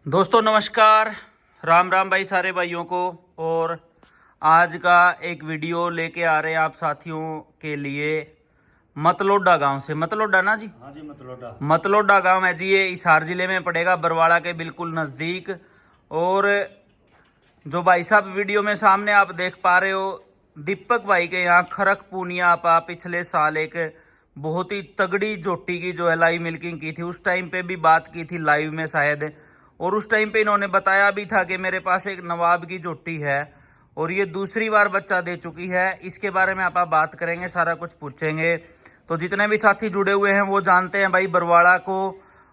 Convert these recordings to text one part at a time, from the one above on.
दोस्तों नमस्कार, राम राम भाई सारे भाइयों को। और आज का एक वीडियो लेके आ रहे हैं आप साथियों के लिए मतलोडा गांव से। मतलोडा ना जी? हाँ जी, मतलोडा। मतलोडा गांव है जी, ये हिसार जिले में पड़ेगा, बरवाड़ा के बिल्कुल नज़दीक। और जो भाई साहब वीडियो में सामने आप देख पा रहे हो, दीपक भाई के यहाँ खरक पूनिया पा पिछले साल एक बहुत ही तगड़ी जोटी की जो है लाइव मिल्किंग की थी। उस टाइम पे भी बात की थी लाइव में शायद, और उस टाइम पे इन्होंने बताया भी था कि मेरे पास एक नवाब की जोटी है और ये दूसरी बार बच्चा दे चुकी है। इसके बारे में आप बात करेंगे, सारा कुछ पूछेंगे। तो जितने भी साथी जुड़े हुए हैं वो जानते हैं भाई बरवाड़ा को।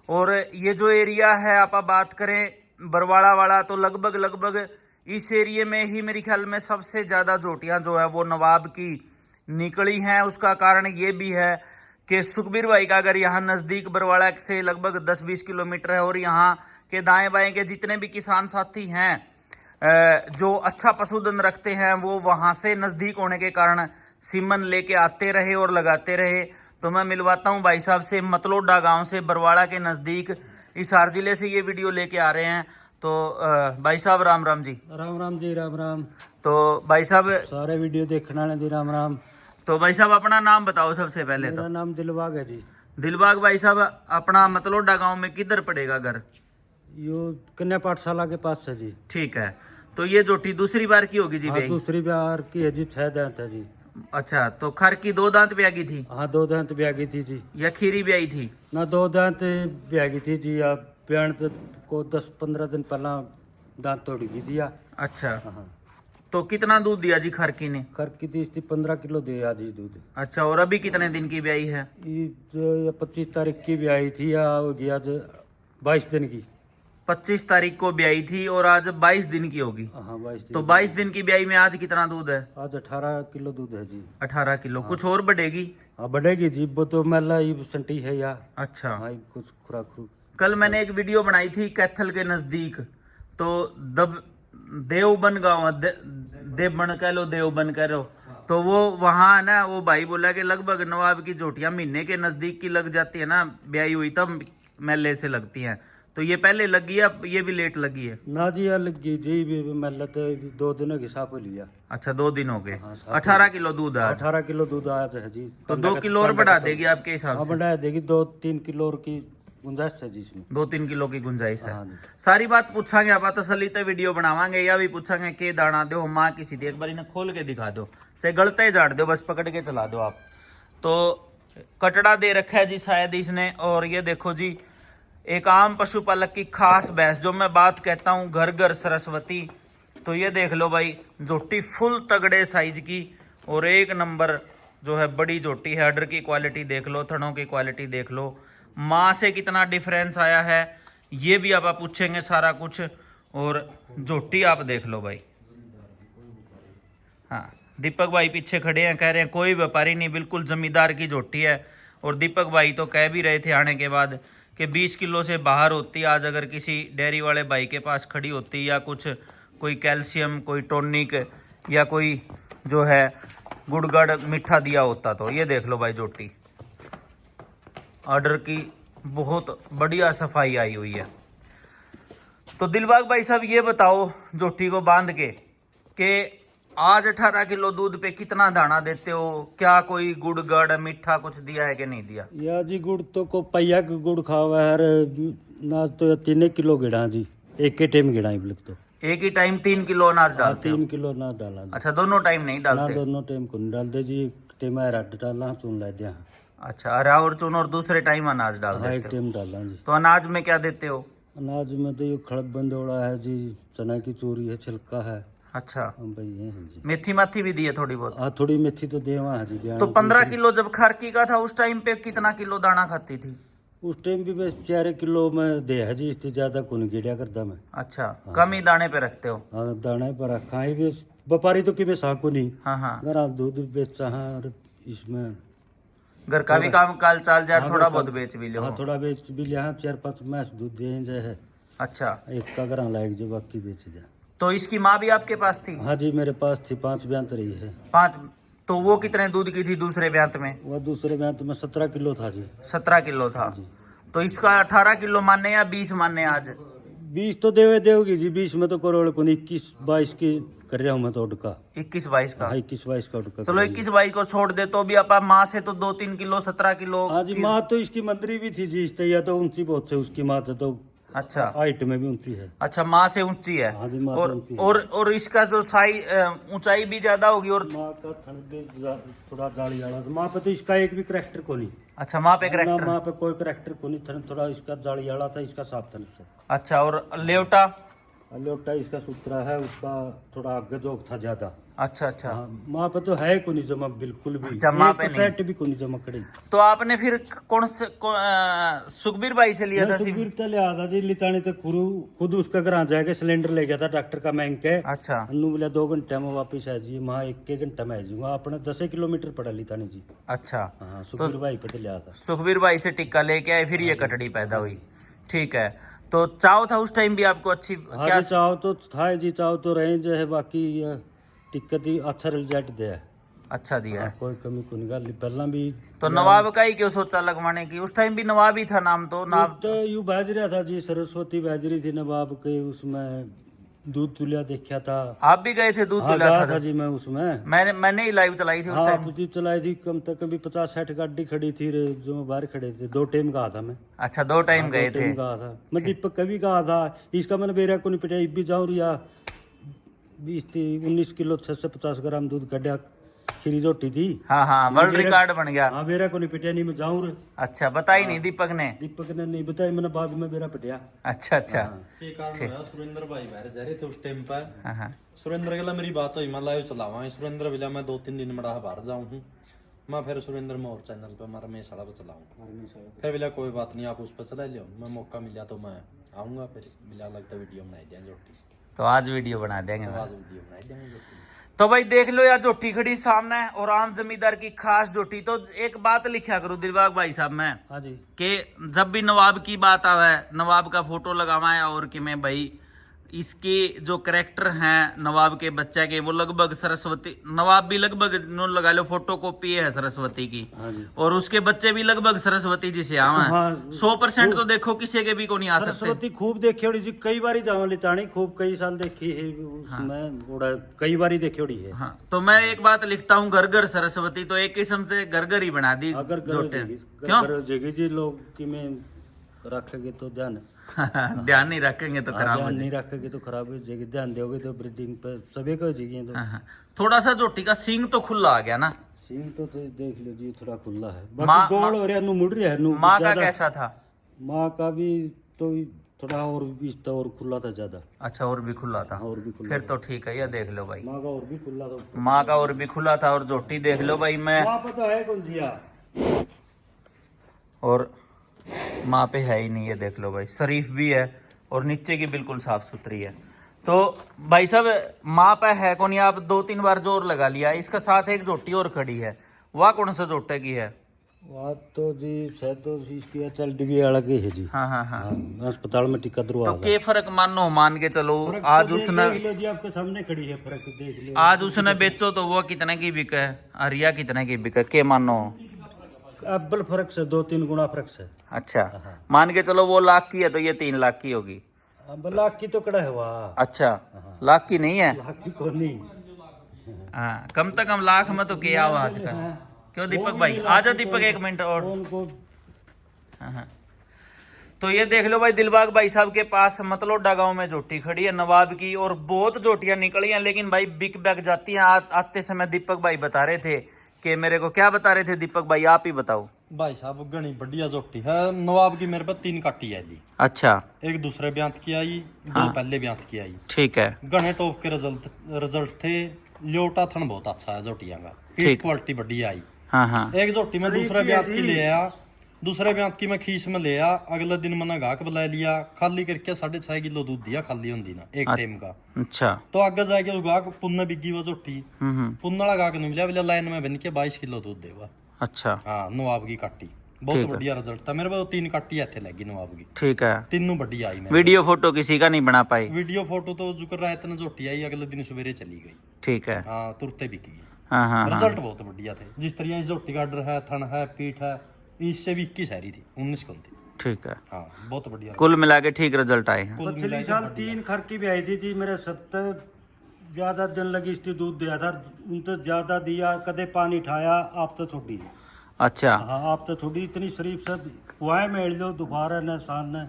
और ये जो एरिया है आप बात करें बरवाड़ा वाला, तो लगभग इस एरिया में ही मेरे ख्याल में सबसे ज़्यादा जोटियां जो है वो नवाब की निकली हैं। उसका कारण ये भी है कि सुखबीर भाई का अगर यहाँ नज़दीक बरवाड़ा से लगभग 10-20 किलोमीटर है, और यहाँ के दाएं बाएं के जितने भी किसान साथी हैं जो अच्छा पशुधन रखते हैं वो वहाँ से नज़दीक होने के कारण सीमन लेके आते रहे और लगाते रहे। तो मैं मिलवाता हूँ भाई साहब से, मतलोडा गांव से, बरवाड़ा के नज़दीक हिसार जिले से ये वीडियो लेके आ रहे हैं। तो भाई साहब राम राम जी। राम राम जी, राम राम। तो भाई साहब सारे वीडियो देखने वाले जी, राम राम। तो भाई साहब अपना नाम बताओ सबसे पहले। मेरा तो नाम दिलबाग है जी। दिलबाग भाई साहब, अपना मतलोडा गांव में किधर पड़ेगा घर? यो कन्या पाठशाला के पास है जी। ठीक है। तो ये जोटी दूसरी बार की होगी जी? हाँ, ब्याई दूसरी बार की है जी, 6 दांत है जी। अच्छा, तो खर की 2 दांत ब्यागी थी हाँ, 2 दांत ब्यागी थी जी। या खीरी ब्याई थी? ना, 2 दांत ब्यागी थी जी। आप ब्याण को 10-15 दिन पहला दांत तोड़ गई थी या। अच्छा, हाँ, तो कितना दूध दिया जी खर की ने? कर की थी इसकी 15 किलो दिया जी दूध। अच्छा, और अभी कितने दिन की ब्याई है? ये जो ये 25 तारीख की ब्याई थी या हो गया आज 22 दिन की। 25 तारीख को ब्याई थी और आज 22 दिन की होगी। हाँ, 22 दिन। तो 22 दिन की ब्याई में आज कितना दूध है? आज 18 किलो दूध है जी। 18 किलो। कुछ और बढ़ेगी? हाँ, बढ़ेगी जी, वो तो मेला ये संटी है या। अच्छा। हाँ, कुछ खुराक। कल मैंने एक वीडियो बनाई थी कैथल के नजदीक, तो देवबन गाँव है, देवबन कह लो, देवबन कह लो। तो वो वहाँ ना, वो भाई बोला कि लगभग नवाब की जोटियां महीने के नजदीक की लग जाती है ना, ब्याई हुई तब मेले से लगती हैं। तो ये पहले लगी है, ये भी लेट लगी है? ना जी, यार लगी जी, मेला तो 2 दिन के हिसाब लिया। अच्छा, 2 दिन हो गए। हाँ, 18 किलो दूध है आज। 18 किलो दूध आया है जी। तो 2 किलो और बढ़ा देगी आपके हिसाब हाँ, से? बढ़ा देगी, 2-3 किलो की गुंजाइश है जी इसमें। 2-3 किलो की गुंजाइश है। हाँ जी। सारी बात पूछांगे आप, तसली तो वीडियो बनावांगे, या भी पूछांगे के दाना दो माँ की सीधी, एक बार इन्हें खोल के दिखा दो, चाहे गलते ही झाड़ दो, बस पकड़ के चला दो आप। तो कटड़ा दे रखा है जी शायद इसने। और ये देखो जी, एक आम पशुपालक की खास भैंस, जो मैं बात कहता हूँ घर घर सरस्वती। तो ये देख लो भाई, जोटी फुल तगड़े साइज की और एक नंबर जो है बड़ी जोटी है। अडर की क्वालिटी देख लो, थनों की क्वालिटी देख लो, माँ से कितना डिफरेंस आया है ये भी आप पूछेंगे सारा कुछ। और जोटी आप देख लो भाई। हाँ, दीपक भाई पीछे खड़े हैं, कह रहे हैं कोई व्यापारी नहीं, बिल्कुल जमींदार की जोटी है। और दीपक भाई तो कह भी रहे थे आने के बाद कि 20 किलो से बाहर होती आज, अगर किसी डेयरी वाले भाई के पास खड़ी होती, या कुछ कोई कैल्शियम, कोई टॉनिक, या कोई जो है गुड़गड़ मीठा दिया होता। तो ये देख लो भाई जोटी, ऑर्डर की बहुत बढ़िया सफाई आई हुई है। तो दिलबाग भाई साहब ये बताओ, जोटी को बांध के कि आज 18 किलो दूध पे कितना दाना देते हो? क्या कोई गुड़ गड़ मीठा कुछ दिया है कि नहीं दिया? या जी, गुड़ तो को पैया के गुड़ खावा है ना, तो 3 किलो गिड़ा जी, एक ही टाइम गिड़ा ही तो। एक ही टाइम 3 किलो अनाज डालते हो? 3 किलो ना डाला जी। अच्छा, दोनों टाइम नहीं ना, डालते? दोनों टाइम को नहीं डालते जी, एक टाइम रड डाला, चुन ला दिया। अच्छा, अरा और चून, और दूसरे टाइम अनाज डाल हाँ, एक देते हो? टाइम डाला जी। तो अनाज में क्या देते हो? अनाज में तो ये खड़ब बंदोड़ा है जी, चना की चूरी है, छिलका है। अच्छा, भाई ये है जी। मेथी माथी भी दी है थोड़ी बहुत? हाँ, थोड़ी मेथी तो देवा है जी। तो 15 किलो जब खारकी का था उस टाइम पे कितना किलो दाना खाती थी? उस टाइम भी बस 4 किलो में दे है जी, इससे ज्यादा को नहीं गिड़िया करता मैं। अच्छा, कम ही दाने पे रखते हो? हाँ, दाने पर रखा है भी, व्यापारी तो कि साको नहीं। हाँ हाँ, अगर आप दूध बेचा है और इसमें घर का भी काम काल चाल जार, हाँ, थोड़ा बहुत बेच भी लो। हाँ, थोड़ा बेच भी लिया, 4-5 मैस दूध दे जाए। अच्छा, एक का घर लायक जो बाकी बेच जाए। तो इसकी माँ भी आपके पास थी? हाँ जी, मेरे पास थी, 5 ब्यांत रही है। 5? तो वो कितने दूध की थी दूसरे ब्यांत में? वह दूसरे ब्यांत में 17 किलो था जी। 17 किलो था। जी। तो इसका 18 किलो माने या 20 माने आज? 20 तो देगी जी, 20 में तो करोड़ को 21-22 की कर रहा हूँ मैं तो ऑर्डर का। 21-22 का। 21-22 का ऑर्डर का। चलो 21-22 को छोड़ दे तो भी आप माँ से तो 2-3 किलो 17 किलो। हाँ जी, माँ तो इसकी मंत्री भी थी जी, या तो ऊंची बहुत से उसकी माँ तो अच्छा, हाइट में भी ऊंची है। अच्छा, माँ से ऊंची है। हाँ जी, माँ से और ऊंची है। और इसका जो ऊंचाई भी ज्यादा होगी और माँ का थन भी थोड़ा जाली वाला, माँ पे तो इसका एक भी करैक्टर को नहीं। अच्छा, माँ पे ना करैक्टर। माँ पे कोई करैक्टर को नहीं, थन थोड़ा इसका जाली वाला था, इसका साफ थन से। अच्छा, और लेवटा। लोटा इसका सूत्रा है, उसका थोड़ा आगे जोक था ज्यादा। अच्छा अच्छा। हाँ, माँ पे तो है को नहीं जमा बिल्कुल भी, अच्छा, माँ पे नहीं। 1% भी को नहीं जमा खड़ी। तो आपने फिर कौन से सुखबीर भाई से लिया था सिम? सुखबीर तो लिया था जी, लितानी तो खुद उसका घर जाके सिलेंडर ले गया था डॉक्टर का महंग के। अच्छा, अन्नू बोला 2 घंटे में वापिस आ जी, वहाँ 1 घंटा में आ जी, वहाँ अपने 10 किलोमीटर पड़ा लितानी जी। अच्छा। हाँ, सुखबीर भाई पे तो लिया था। सुखबीर भाई से टिक्का लेके आए, फिर ये कटड़ी पैदा हुई। ठीक है, तो चाव था उस टाइम भी आपको अच्छी हाँ क्या? जी, चाव तो था जी, चाव तो रेंज है, बाकी टिक्कत ही अच्छा रिजल्ट दिया है। अच्छा दिया है। हाँ, कोई कमी को निकाल पहला भी। तो नवाब का ही क्यों सोचा लगवाने की? उस टाइम भी नवाब ही था नाम तो नाम। तो यूं बाज रहा था जी, सरस्वती बाज रही थी नवाब के, उसमें दूध तुलिया देखा था। आप भी गए थे दूध हाँ, तुला गया था? था जी मैं उसमें। मैंने ही लाइव चलाई थी उस हाँ, टाइम। आप जी चलाई थी, कम तक भी 50-60 गाड़ी खड़ी थी रे, जो बाहर खड़े थे। 2 टाइम गया था मैं। अच्छा, 2 टाइम हाँ, गए 2 थे। टाइम गया था मैं, दीपक कभी गया था। इसका मैंने बेरा को नहीं पिटाई भी जाऊँ या 19 किलो 650 ग्राम दूध कढ़ा, खीरी रोटी थी। हाँ हाँ, वर्ल्ड रिकॉर्ड बन गया। हाँ, बेरा को नहीं पिटिया, नहीं मैं जाऊँ रे। अच्छा, बताई नहीं दीपक ने? दीपक ने नहीं बताया, मैंने बाद में बेरा पिटिया। अच्छा अच्छा। ये कारण होया, सुरेंद्र भाई बाहर जा रहे थे उस टाइम पर। हाँ हाँ। सुरेंद्र के लिए मेरी बात हुई, मैं लाइव चलावा सुरेंद्र बिला मैं 2-3 दिन में बाहर जाऊँ हूँ। मैं फिर सुरेंद्र में और चैनल पे मारा मैं सड़ा पे चलाऊँ, फिर बिला कोई बात नहीं, आप उस पर चला लियो, मैं मौका मिला तो मैं आऊँगा, फिर बिला लगता वीडियो बनाई देंगे जोटी। तो आज वीडियो बना देंगे। आज वीडियो बनाई देंगे जोटी। तो भाई देख लो यार, जोटी खड़ी सामने है और आम जमींदार की खास जोटी। तो एक बात लिखा करो दिलबाग भाई साहब मैं, हाँ जी, कि जब भी नवाब की बात आवे, नवाब का फोटो लगावा है, और कि मैं भाई इसके जो करेक्टर हैं नवाब के बच्चे के, वो लगभग सरस्वती, नवाब भी लगभग नो लगा लो फोटो कॉपी है सरस्वती की। हाँ जी। और उसके बच्चे भी लगभग सरस्वती जी से आवा है। हाँ, 100% तो देखो किसी के भी को नहीं आ सकते। सरस्वती खूब देखी होड़ी जी, कई बारी जावा लितानी, खूब कई साल देखी है उसमें, बड़ा कई बारी देखी होड़ी है। हाँ, तो मैं एक बात लिखता हूँ, घर घर सरस्वती, तो एक किस्म से घर घर ही बना दी अगर जोटे। क्यों? जगह जी लोग कि में रखेंगे तो ध्यान, ध्यान नहीं रखेंगे तो खराब हो ध्यान जाए। नहीं रखेंगे तो खराब हो जाएगी, ध्यान दोगे तो ब्रीडिंग पे सभी को हो जाएगी। तो हाँ, हाँ। थोड़ा सा जोटी का सींग तो खुला आ गया ना? सींग तो देख लो जी, थोड़ा खुला है, माँ- बाकी गोल हो रहा, नु मुड़ रहा है, नु माँ का ज्यादा। कैसा था? माँ का भी तो थोड़ा और भी तो और खुला था ज्यादा। अच्छा, और भी खुला था? और भी खुला फिर तो ठीक है, ये देख लो भाई, माँ का और भी खुला था। माँ का और भी खुला था। और जोटी देख लो भाई, मैं माँ पे तो है कौन जिया, और माँ पे है ही नहीं, ये देख लो भाई, शरीफ भी है और नीचे की बिल्कुल साफ सुथरी है। तो भाई साहब, माँ पे है कौन, आप 2-3 बार जोर लगा लिया। इसका साथ एक जोटी और खड़ी है, वह कौन सा जोटे की है? बात तो जी शायद तो इसकी चल डिगी वाला की है जी। हाँ हाँ हाँ। हाँ, अस्पताल में टिकट तो दरवा के फर्क मानो, मान के चलो आज उसने, जी आपके सामने खड़ी है, फर्क देख लो। आज उसने बेचो तो वो कितने की बिके, अरिया कितने की बिके, के मानो? अब्बल फर्क से 2-3 गुना फर्क से। अच्छा, मान के चलो वो लाख की है तो ये 3 लाख की होगी। अब लाख की तो कड़ा है वहाँ, अच्छा, लाख की नहीं है? लाख की को नहीं। हाँ, कम से कम लाख में तो क्या हुआ आजकल। क्यों दीपक भाई, आजा दीपक 1 मिनट और। उनको हाँ, हाँ। तो ये देख लो भाई, दिलबाग भाई साहब के पास मतलोडा गांव में जोटी खड़ी है नवाब की, और बहुत जोटियां निकली हैं, लेकिन भाई बिक बैक जाती हैं। आते समय दीपक भाई बता रहे थे कि, मेरे को क्या बता रहे थे दीपक भाई, आप ही बताओ। भाई साहब घनी बढ़िया जोटी है नवाब की, मेरे पे 3 काटी है जी। अच्छा, एक दूसरे ब्यांत की आई, 2 पहले ब्यांत की आई। ठीक है। घने टॉप के रिजल्ट थे। ल्योटा थन बहुत अच्छा है जोटियां का, ठीक। पीठ क्वालिटी बढ़िया आई। हाँ हाँ। एक जोटी में दूसरे ब्यांत की ले आया, दूसरे ब्यांत की मैं खीस में ले आया, अगले दिन मैंने गाहक बुला लिया, खाली करके 6.5 किलो दूध दिया, खाली होंगी ना एक टाइम का। अच्छा। तो आगे जाके वो गाहक पुन्ने बिकी वो जोटी, पुन्ने वाला गाहक नहीं मिला, बोला लाइन में बन के 22 किलो दूध देगा। अच्छा, हाँ, नवाब की काटी बहुत बढ़िया रिजल्ट था मेरे पास। 3 काटी इतने लगी नवाब की, ठीक है। तीनों बढ़िया आई। मैं वीडियो फोटो किसी का नहीं बना पाई? वीडियो फोटो तो जुकर रात ने जोटी आई, अगले दिन सवेरे चली गई। ठीक है। हाँ, तुरते बिक गई। हाँ हाँ हाँ। रिजल्ट बहुत बढ़िया थे। जिस तरह इस जोटी का आर्डर है, थन है, पीठ है, इससे भी 21 है रही थी, 19 कौन थी। ठीक है, हाँ बहुत बढ़िया। कुल मिला के ठीक रिजल्ट आए हैं। पिछले साल 3 खरकी भी आई थी मेरे 70 ज्यादा दिन लगी इसकी दूध दिया था उन तो ज्यादा दिया कदे पानी ठाया आप तो छोड़ी अच्छा, हाँ आप तो थोड़ी इतनी शरीफ सब वह मेल लो दोबारा न शान न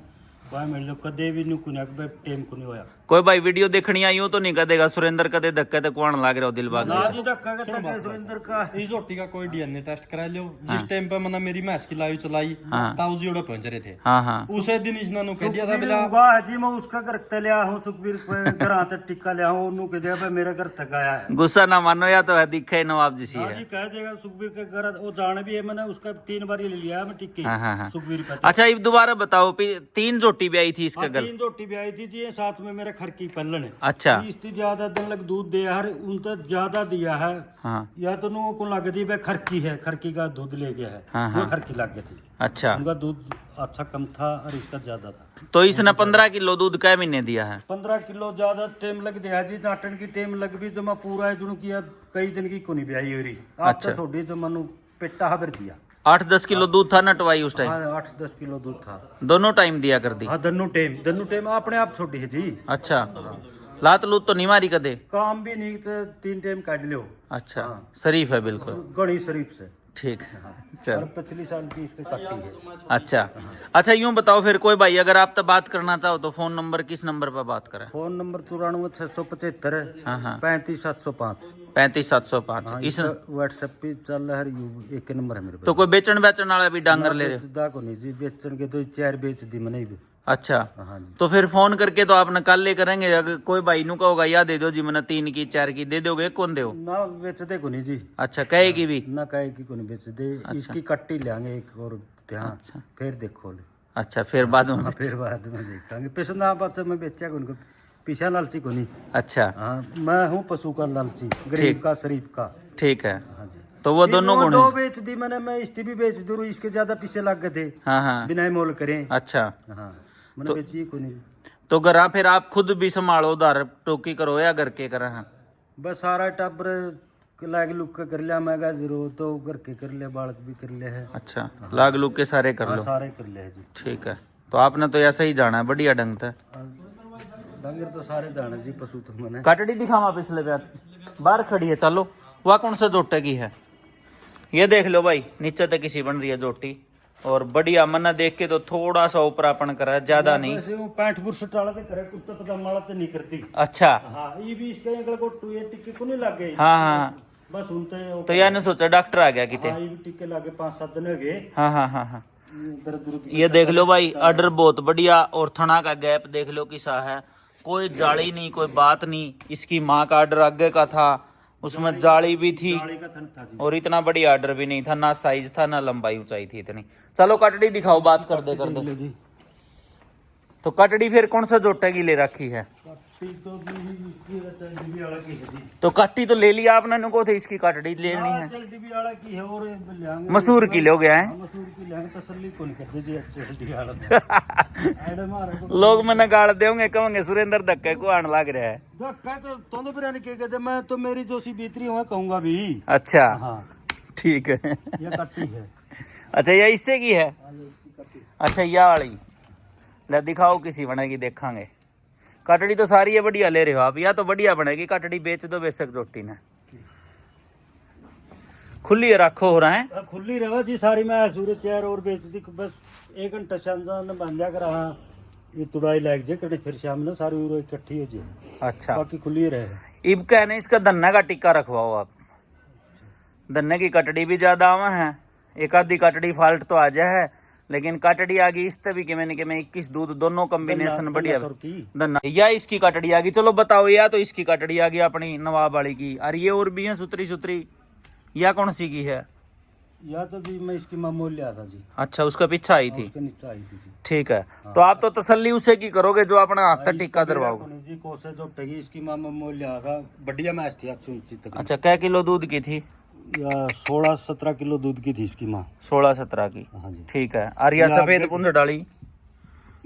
वह मेल लो कदे भी नहीं कुछ टेम को नहीं होया। कोई भाई वीडियो देखनी आई हो तो नहीं कदेगा सुरेंद्र कदे धक्के तक कौन लाग रहा हो दिलबाग ना जी? जी धक्का के तक सुरेंद्र का इस झोटी का कोई डीएनए टेस्ट करा लो। जिस टाइम पे मैंने मेरी भैंस की लाइव चलाई ताऊ जी उड़े पहुंच रहे थे। हाँ हाँ, उसे दिन इसने नु कह दिया था सुखबीर बिला उगा है जी मैं उसका घर ते लिया हूँ सुखबीर घर आते टिक्का लिया हूँ उन्होंने कह दिया भाई मेरे घर तक आया है। गुस्सा ना मानो या तो है दिखे नवाब जी सी हाँ है। जी कह देगा सुखबीर के घर वो जाने भी है मैंने उसका 3 बार ले लिया है मैं टिक्के हाँ हाँ हाँ। सुखबीर का। अच्छा ये दोबारा बताओ 3 जोटी भी आई थी इसके घर? 3 रोटी भी आई थी जी ये साथ में मेरे खरकी पल्लन है। अच्छा, इसकी ज्यादा दिन लग दूध दिया है उन तो ज्यादा दिया है हाँ या तो नो को लग दी भाई खरकी है खरकी का दूध ले गया है हाँ, हाँ। वो खरकी लग गई थी अच्छा, उनका दूध अच्छा कम था और इसका ज्यादा था। तो इसने 15 किलो दूध कै महीने दिया है? 15 किलो ज्यादा टाइम लग दिया जी नाटन की टाइम लग भी जमा पूरा है जुनू किया कई दिन की कोनी ब्याही हो रही आप अच्छा। तो छोड़ी तो मनु पेटा हबर दिया 8-10 किलो दूध था नटवाई उस टाइम? हाँ 8-10 किलो दूध था दोनों टाइम दिया कर दी? हाँ दन्नू टाइम अपने आप छोड़ी है जी। अच्छा, लात लूत तो नहीं मारी कदे? काम भी नहीं तो 3 टाइम काट लियो। अच्छा, शरीफ है बिल्कुल, गणी शरीफ से ठीक है, और चल पिछली साल की इसकी कट्टी है। अच्छा। अच्छा यूं बताओ फिर कोई भाई अगर आप तो बात करना चाहो तो फोन नंबर किस नंबर पर बात करें? फोन नंबर 94 हाँ हाँ 675 35-705 इस व्हाट्सएप पे चल रहा है एक नंबर है मेरे तो कोई बेचन वाला भी डांगर ले रहे हो? बेचदा को नहीं जी बेचन के तो 4 बेच दी मैंने भी। अच्छा, हाँ जी तो फिर फोन करके तो आप निकाल ले करेंगे। अगर कोई भाई नु कहोगा या दे दो जी मैंने 3 की 4 की दे दोगे कौन दे? ना बेचदे को नहीं जी अच्छा, कहेगी भी? ना कहे की को नहीं बेचदे इसकी कट्टी लेंगे एक और ध्यान अच्छा। फिर देखो ले अच्छा, फिर बाद में हाँ, फिर बाद में देखेंगे पैसे ना बात मैं बेचा को उनको पीछा लालची को नहीं। अच्छा, हाँ मैं हूँ पशु का लालची गरीब का शरीफ का। ठीक है, हाँ जी तो वो दोनों गुण दो हैं। बेच दी मैंने मैं इसकी भी बेच दूँ इसके ज्यादा पीछे लग गए थे हाँ हाँ, बिना मोल करें। अच्छा, हाँ मैंने बेची को नहीं। तो घर फिर आप खुद भी संभालो उधार टोकी करो या घर के करें? बस सारा टब्बर लाग लुक के कर लिया मैं जरूर तो घर के कर लिया बालक भी कर लिया है। अच्छा, लाग लुक के सारे कर हाँ, लो, सारे कर लिया है जी। ठीक है। तो आपने तो ऐसा ही जाना है, बढ़िया ढंग से। डंगर तो सारे जाने जी पशु तो मैंने काटड़ी दिखावा पिछले ब्याह बाहर खड़ी है, चलो वह कौन सा जोटे की है ये देख लो भाई। नीचे तक किसी बन रही है जोटी और बढ़िया मना देख के तो थोड़ा सा ऊपरापन करा है, ज्यादा नहीं। वैसे वो 65 बुर्श टाला ते करे कुत्ता पजामा ते नहीं करती। अच्छा, हाँ ये भी इसके अंकल को टू ये टिक्के को नहीं लग गए। हाँ हाँ, बस उनते तो यार ने सोचा डॉक्टर आ गया किते। हाँ ये भी टिक्के लागे 5-7 दिन हो गए हाँ हाँ हाँ हाँ, दर्द दुर्द ये देख लो भाई ऑर्डर बहुत बढ़िया और थना का गैप देख लो किसा है, कोई जाली नहीं कोई बात नहीं। इसकी माँ का ऑर्डर आगे का था उसमें जाली भी थी गाड़ी का थन था जी। और इतना बड़ी ऑर्डर भी नहीं था, ना साइज था ना लंबाई ऊंचाई थी इतनी। चलो कटड़ी दिखाओ, बात कर दे ले जी तो कटड़ी फिर कौन सा जोटे की ले रखी है? कट्टी तो भी इसकी रहता है डीबी वाला की है जी। तो कट्टी तो ले लिया आपने, नुको थे इसकी कटड़ी लेनी हाँ, है। चल डीबी वाला की है और लेंगे मसूर की लोग हैं हाँ, मसूर की लेंगे तसल्ली को नहीं करते जी चल डीबी वाला ऐडे मारे को लोग मैंने गाड़ देंगे कहेंगे सुरेंद्र धक्के को आने लग रहा है। धक्का तो बिरयानी के कहते मैं तो मेरी जो सी बीतरी हुआ कहूंगा भी। अच्छा हाँ ठीक है। ये कट्टी है। अच्छा ये इससे की है? अच्छा यह वाली ले दिखाओ किसी बनेगी देखांगे। कटड़ी तो सारी है बढ़िया ले रहे हो आप, या तो बढ़िया बनेगी कटड़ी बेच दो बेशक जोटी ने खुली रखो हो रहा है। खुली रहो जी सारी मैं सूरज चेयर और बेच दी बस 1 घंटा शाम बन लिया कर हाँ ये तुड़ाई लग जाए कड़ी फिर शाम ने सारी उरो इकट्ठी हो जाए। अच्छा बाकी खुली रहे। इब कहने इसका धन्ना का टिक्का रखवाओ आप, धन्ने की कटड़ी भी ज्यादा आवा है, एक आधी कटड़ी फाल्ट तो आ जाए लेकिन कटड़ी आ गई इससे भी कि मैंने 21 दूध दोनों कॉम्बिनेशन बढ़िया धन्ना या इसकी कटड़ी आ गई। चलो बताओ या तो इसकी कटड़ी आ गई अपनी नवाब वाली की, और ये और भी है सुतरी सुतरी या कौन सी की है? या तो जी मैं इसकी मामूल लिया था जी। अच्छा उसका पीछा आई थी, उसके नीचे आई थी जी। ठीक है। तो आप तो तसल्ली उसे की करोगे जो अपना हाथ तक टिक्का दरवाओगे। जी कोसे जो टगी इसकी मामूल लिया था बढ़िया मैच थी अच्छी ऊंची तक। अच्छा क्या किलो दूध की थी? 16-17 किलो दूध की थी इसकी माँ। 16-17 की, हाँ जी। ठीक है। और या सफेद पुंज डाली?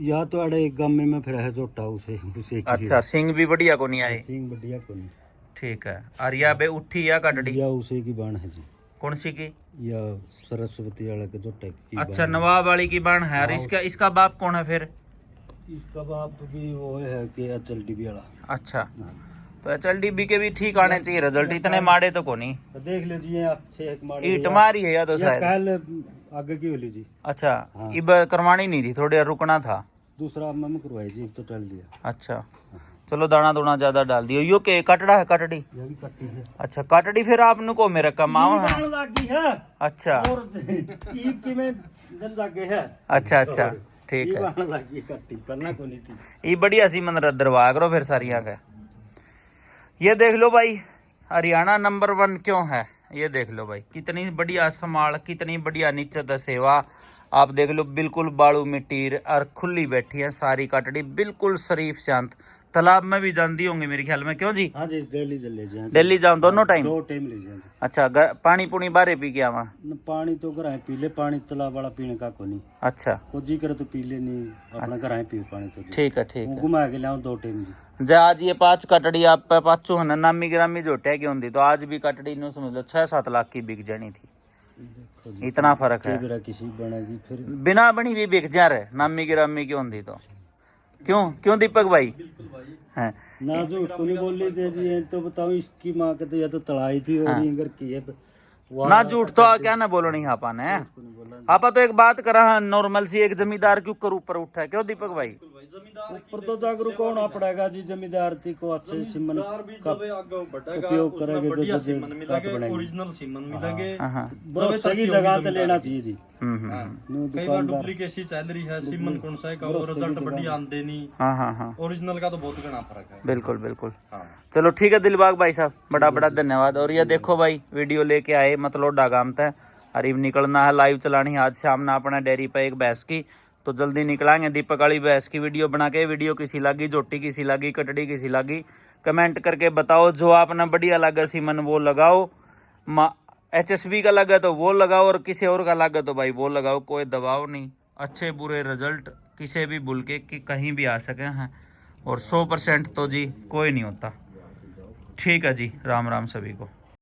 या तो अड़े एक गम में फिर है जोटा उसे की अच्छा सिंग भी बढ़िया को नहीं आए, सिंह बढ़िया को नहीं। ठीक है। और या बे उठी या कटड़ी? या उसे की बाण है जी। कौन सी की? या सरस्वती वाला के जो टेक की अच्छा, नवाब वाली की बाण है। और इसका बाप कौन है फिर? इसका बाप भी वो है कि अचल टीवी वाला। अच्छा, तो HLDB के भी ठीक आने चाहिए रिजल्ट, इतने माड़े तो को नहीं। तो देख लीजिए अच्छे एक माड़े ईट मारी है या तो शायद। कल आगे की होली जी। अच्छा, हाँ। इब करवानी नहीं थी, थोड़ी रुकना था। दूसरा मम्मी करवाई जी, तो टल दिया। अच्छा, चलो दाना दूना ज्यादा डाल दियो। यो के कटड़ा है? कटड़ी? ये भी कट्टी है। अच्छा, कटड़ी फिर आपने को मेरा कमाओ है। बाण लागी है। अच्छा और ईद की में जल लागे है। अच्छा अच्छा, ठीक ये है। बाण लागी कट्टी पन्ना को नहीं थी। ये बढ़िया सी मन दरवा करो फिर सारिया का। ये देख लो भाई, हरियाणा नंबर 1 क्यों है, ये देख लो भाई, कितनी बढ़िया संभाल, कितनी बढ़िया नीचे सेवा। आप देख लो, बिल्कुल बालू मिट्टी और खुली बैठी है सारी कटड़ी, बिल्कुल शरीफ शांत। तालाब में भी जानती होंगी मेरे ख्याल में, क्यों जी? हाँ जी, डेली जल ले जाए। डेली जाऊं दोनों टाइम? 2 टाइम ले जाए। अच्छा, पानी पुनी बारे पी के आवा? पानी तो घर पी ले, पानी तालाब वाला पीने का को नहीं। अच्छा, को जी करे तो पी ले, नहीं अपना घर पी पानी तो जी। ठीक है ठीक है। घुमा के लाऊं 2 टाइम जी। जा आज ये 5 कटड़ी आप पे पाचू है नामी ग्रामी जोटे की होंगी, तो आज भी कटड़ी नु समझ लो 6-7 लाख की बिक जानी थी। देखो जी, इतना फर्क है। मेरा किसी बनेगी फिर बिना बनी भी बिक जा रहे नामी गिरामी की होंगी तो। क्यों क्यों दीपक भाई? हैं ना झूठ को नहीं बोली दे जी। ये तो बताओ, इसकी माँ के तो या तो तड़ाई थी और ये अगर की है ना झूठ तो क्या ना बोलो नहीं आपा ने। आपा तो एक बात करा नॉर्मल सी, एक जमींदार के ऊपर उठा है, क्यों दीपक भाई? ऊपर तो जागरूक होना पड़ेगा जी। जमींदार को अच्छे सीमन का उपयोग करेंगे तो ओरिजिनल सीमन मिलेंगे। भरोसे की जगह पे लेना चाहिए जी। कई बार डुप्लीकेट चल रही है, सीमन कौन सा है का और रिजल्ट बढ़िया आते नहीं। हाँ हाँ हाँ, ओरिजिनल का तो बहुत घना फर्क है। बिल्कुल बिल्कुल। हाँ। चलो ठीक है दिलबाग भाई साहब, बड़ा बड़ा धन्यवाद। और ये देखो भाई, वीडियो लेके आए मतलब डागाम तय अरीब निकलना है, लाइव चलानी है आज शाम ना अपना डेयरी पे एक भैंस की, तो जल्दी निकलांगे दीपक वाली भैंस की वीडियो बना के। वीडियो किसी लगी, जोटी किसी लगी, कटड़ी किसी लगी, कमेंट करके बताओ। जो आपने बढ़िया लगा सीमन वो लगाओ, HSB का लगा तो वो लगाओ, और किसी और का लगा तो भाई वो लगाओ, कोई दबाव नहीं। अच्छे बुरे रिजल्ट किसी भी बुल के कि कहीं भी आ सके हैं, और 100% तो जी कोई नहीं होता। ठीक है जी, राम राम सभी को।